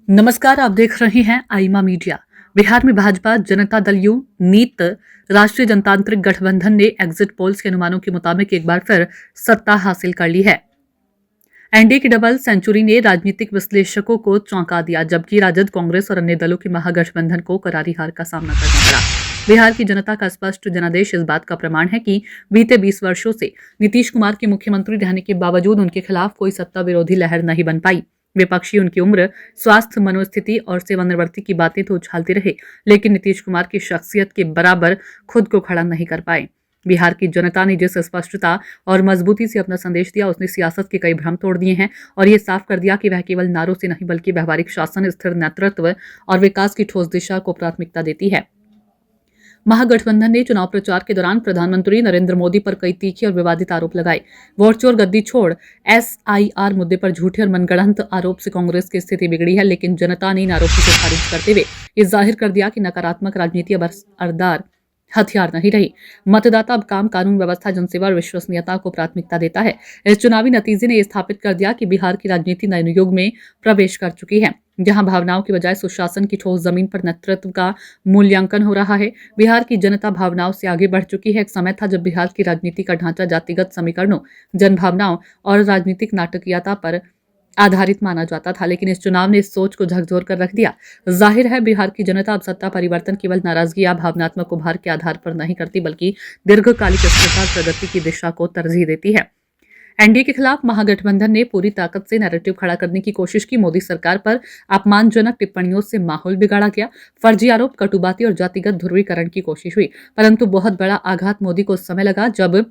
नमस्कार, आप देख रहे हैं आईमा मीडिया। बिहार में भाजपा जनता दल यू नीत राष्ट्रीय जनतांत्रिक गठबंधन ने एग्जिट पोल्स के अनुमानों के मुताबिक एक बार फिर सत्ता हासिल कर ली है। एनडीए की डबल सेंचुरी ने राजनीतिक विश्लेषकों को चौंका दिया, जबकि राजद, कांग्रेस और अन्य दलों के महागठबंधन को करारी हार का सामना करना पड़ा। बिहार की जनता का स्पष्ट जनादेश इस बात का प्रमाण है कि बीते 20 वर्षों से नीतीश कुमार के मुख्यमंत्री रहने के बावजूद उनके खिलाफ कोई सत्ता विरोधी लहर नहीं बन पाई। विपक्षी उनकी उम्र, स्वास्थ्य, मनोस्थिति और सेवानिवृत्ति की बातें तो उछालते रहे, लेकिन नीतीश कुमार की शख्सियत के बराबर खुद को खड़ा नहीं कर पाए। बिहार की जनता ने जिस स्पष्टता और मजबूती से अपना संदेश दिया, उसने सियासत के कई भ्रम तोड़ दिए हैं और ये साफ कर दिया कि वह केवल नारों से नहीं बल्कि व्यवहारिक शासन, स्थिर नेतृत्व और विकास की ठोस दिशा को प्राथमिकता देती है। महागठबंधन ने चुनाव प्रचार के दौरान प्रधानमंत्री नरेंद्र मोदी पर कई तीखे और विवादित आरोप लगाए। वोट चोर, गद्दी छोड़, एसआईआर मुद्दे पर झूठे और मनगढ़ंत आरोप से कांग्रेस की स्थिति बिगड़ी है, लेकिन जनता ने इन आरोपों को खारिज करते हुए ये जाहिर कर दिया कि नकारात्मक राजनीति अब असरदार हथियार नहीं रही। मतदाता अब काम, कानून व्यवस्था, जनसेवा और विश्वसनीयता को प्राथमिकता देता है। इस चुनावी नतीजे ने स्थापित कर दिया कि बिहार की राजनीति नए युग में प्रवेश कर चुकी है, जहां भावनाओं की बजाय सुशासन की ठोस जमीन पर नेतृत्व का मूल्यांकन हो रहा है। बिहार की जनता भावनाओं से आगे बढ़ चुकी है। एक समय था जब बिहार की राजनीति का ढांचा जातिगत समीकरणों, जनभावनाओं और राजनीतिक नाटकीयता पर आधारित माना जाता था, लेकिन इस चुनाव ने इस सोच को झकझोर कर रख दिया। जाहिर है, बिहार की जनता अब सत्ता परिवर्तन केवल नाराजगी या भावनात्मक उभार के आधार पर नहीं करती, बल्कि दीर्घकालिक स्थिरता और प्रगति की दिशा को तरजीह देती है। एनडीए के खिलाफ महागठबंधन ने पूरी ताकत से नैरेटिव खड़ा करने की कोशिश की। मोदी सरकार पर अपमानजनक टिप्पणियों से माहौल बिगाड़ा गया। फर्जी आरोप, कटुबाती और जातिगत ध्रुवीकरण की कोशिश हुई, परंतु बहुत बड़ा आघात मोदी को उस समय लगा जब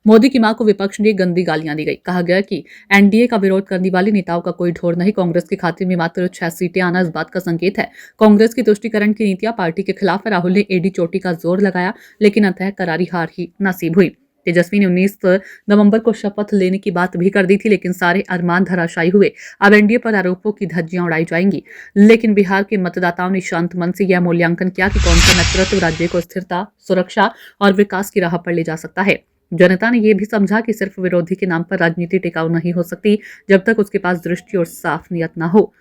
मोदी की मां को विपक्ष ने गंदी गालियां दी गई। कहा गया कि एनडीए का विरोध करने वाले नेताओं का कोई ढोर नहीं, कांग्रेस की खातिर में मात्र 6 सीटें आना इस बात का संकेत है। कांग्रेस की तुष्टीकरण की नीतियां पार्टी के खिलाफ है। राहुल ने एडी चोटी का जोर लगाया, लेकिन अंततः करारी हार ही नसीब हुई। तेजस्वी ने 19 नवंबर को शपथ लेने की बात भी कर दी थी, लेकिन सारे अरमान धराशायी हुए। अब एनडीए पर आरोपों की धज्जियां उड़ाई जाएंगी, लेकिन बिहार के मतदाताओं ने शांत मन से यह मूल्यांकन किया कि कौन सा नेतृत्व राज्य को स्थिरता, सुरक्षा और विकास की राह पर ले जा सकता है। जनता ने यह भी समझा कि सिर्फ विरोधी के नाम पर राजनीति टिकाऊ नहीं हो सकती जब तक उसके पास दृष्टि और साफ नियत न हो।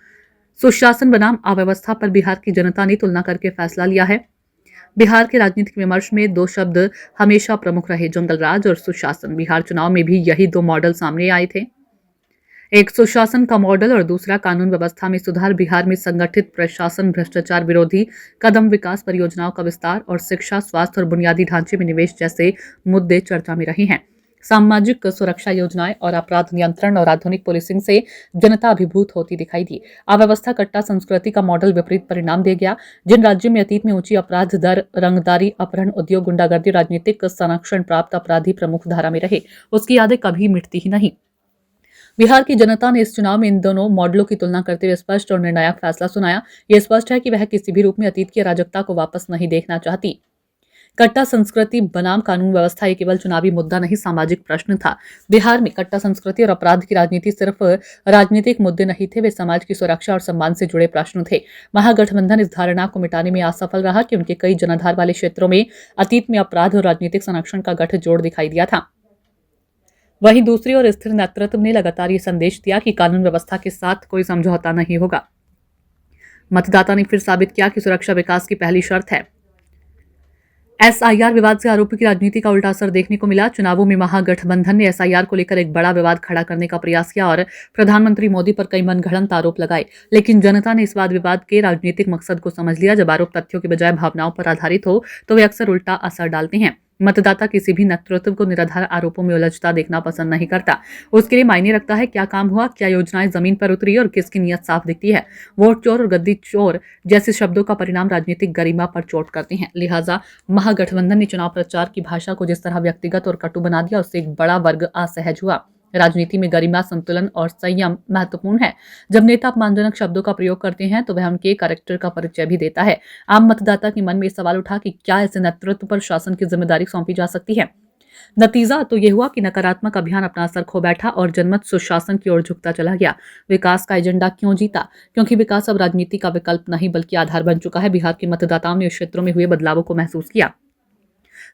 सुशासन बनाम अव्यवस्था पर बिहार की जनता ने तुलना करके फैसला लिया है। बिहार के राजनीतिक विमर्श में 2 शब्द हमेशा प्रमुख रहे, जंगल राज और सुशासन। बिहार चुनाव में भी यही 2 मॉडल सामने आए थे, एक सुशासन का मॉडल और दूसरा कानून व्यवस्था में सुधार। बिहार में संगठित प्रशासन, भ्रष्टाचार विरोधी कदम, विकास परियोजनाओं का विस्तार और शिक्षा, स्वास्थ्य और बुनियादी ढांचे में निवेश जैसे मुद्दे चर्चा में रहे हैं। सामाजिक सुरक्षा योजनाएं और अपराध नियंत्रण और आधुनिक पुलिसिंग से जनता अभिभूत होती दिखाई दी। अव्यवस्था, कट्टा संस्कृति का मॉडल विपरीत परिणाम दे गया। जिन राज्यों में अतीत में ऊंची अपराध दर, रंगदारी, अपहरण, उद्योग, गुंडागर्दी, राजनीतिक संरक्षण प्राप्त अपराधी प्रमुख धारा में रहे, उसकी यादें कभी मिटती ही नहीं। बिहार की जनता ने इस चुनाव में इन दोनों मॉडलों की तुलना करते हुए स्पष्ट और निर्णायक फैसला सुनाया। यह स्पष्ट है कि वह किसी भी रूप में अतीत की अराजकता को वापस नहीं देखना चाहती। कट्टा संस्कृति बनाम कानून व्यवस्था ये केवल चुनावी मुद्दा नहीं, सामाजिक प्रश्न था। बिहार में कट्टा संस्कृति और अपराध की राजनीति सिर्फ राजनीतिक मुद्दे नहीं थे, वे समाज की सुरक्षा और सम्मान से जुड़े प्रश्न थे। महागठबंधन इस धारणा को मिटाने में असफल रहा कि उनके कई जनाधार वाले क्षेत्रों में अतीत में अपराध और राजनीतिक संरक्षण का गठजोड़ दिखाई दिया था। वहीं दूसरी ओर स्थिर नेतृत्व ने लगातार ये संदेश दिया कि कानून व्यवस्था के साथ कोई समझौता नहीं होगा। मतदाता ने फिर साबित किया कि सुरक्षा विकास की पहली शर्त है। एसआईआर विवाद से आरोपों की राजनीति का उल्टा असर देखने को मिला। चुनावों में महागठबंधन ने एसआईआर को लेकर एक बड़ा विवाद खड़ा करने का प्रयास किया और प्रधानमंत्री मोदी पर कई मनगढ़ंत आरोप लगाए, लेकिन जनता ने इस वाद के राजनीतिक मकसद को समझ लिया। जब आरोप तथ्यों की बजाय भावनाओं पर आधारित हो तो वे अक्सर उल्टा असर डालते हैं। मतदाता किसी भी नेतृत्व को निराधार आरोपों में उलझता देखना पसंद नहीं करता। उसके लिए मायने रखता है क्या काम हुआ, क्या योजनाएं जमीन पर उतरी और किसकी नीयत साफ दिखती है। वोट चोर और गद्दी चोर जैसे शब्दों का परिणाम राजनीतिक गरिमा पर चोट करते हैं। लिहाजा महागठबंधन ने चुनाव प्रचार की भाषा को जिस तरह व्यक्तिगत और कटु बना दिया, उससे एक बड़ा वर्ग असहज हुआ। राजनीति में गरिमा, संतुलन और संयम महत्वपूर्ण है। जब नेता अपमानजनक शब्दों का प्रयोग करते हैं तो वह उनके कैरेक्टर का परिचय भी देता है। आम मतदाता के मन में सवाल उठा कि क्या ऐसे नेतृत्व पर शासन की जिम्मेदारी सौंपी जा सकती है। नतीजा तो यह हुआ कि नकारात्मक अभियान अपना असर खो बैठा और जनमत सुशासन की ओर झुकता चला गया। विकास का एजेंडा क्यों जीता? क्योंकि विकास अब राजनीति का विकल्प नहीं बल्कि आधार बन चुका है। बिहार के मतदाताओं ने इस क्षेत्रों में हुए बदलावों को महसूस किया।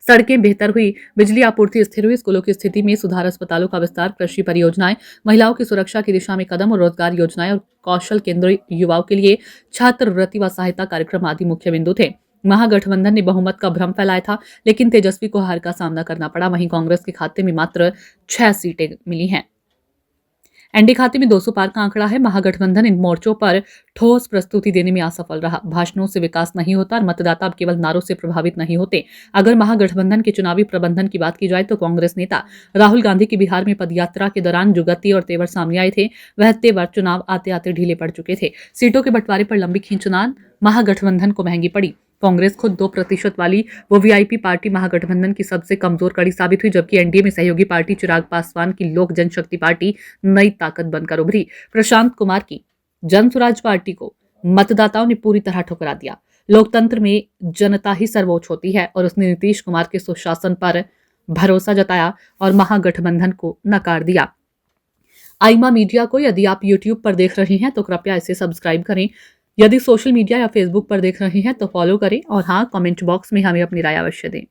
सड़कें बेहतर हुई, बिजली आपूर्ति स्थिर हुई, स्कूलों की स्थिति में सुधार, अस्पतालों का विस्तार, कृषि परियोजनाएं, महिलाओं की सुरक्षा की दिशा में कदम और रोजगार योजनाएं और कौशल केंद्रीय युवाओं के लिए छात्रवृत्ति व सहायता कार्यक्रम आदि मुख्य बिंदु थे। महागठबंधन ने बहुमत का भ्रम फैलाया था, लेकिन तेजस्वी को हार का सामना करना पड़ा। वहीं कांग्रेस के खाते में मात्र 6 सीटें मिली हैं। एनडीए खाते में 200 पार का आंकड़ा है। महागठबंधन इन मोर्चों पर ठोस प्रस्तुति देने में असफल रहा। भाषणों से विकास नहीं होता और मतदाता अब केवल नारों से प्रभावित नहीं होते। अगर महागठबंधन के चुनावी प्रबंधन की बात की जाए तो कांग्रेस नेता राहुल गांधी की बिहार में पदयात्रा के दौरान जो गति और तेवर सामने आए थे, वह तेवर चुनाव आते आते ढीले पड़ चुके थे। सीटों के बंटवारे पर लंबी खींचतान महागठबंधन को महंगी पड़ी। कांग्रेस खुद 2% वाली वो वीआईपी पार्टी महागठबंधन की सबसे कमजोर कड़ी साबित हुई, जबकि एनडीए में सहयोगी पार्टी चिराग पासवान की लोक जनशक्ति पार्टी नई ताकत बनकर उभरी। प्रशांत कुमार की जन स्वराज पार्टी को मतदाताओं ने पूरी तरह ठुकरा दिया। लोकतंत्र में जनता ही सर्वोच्च होती है और उसने नीतीश कुमार के सुशासन पर भरोसा जताया और महागठबंधन को नकार दिया। आईमा मीडिया को यदि आप यूट्यूब पर देख रहे हैं तो कृपया इसे सब्सक्राइब करें। यदि सोशल मीडिया या फेसबुक पर देख रहे हैं तो फॉलो करें और हाँ, कमेंट बॉक्स में हमें अपनी राय अवश्य दें।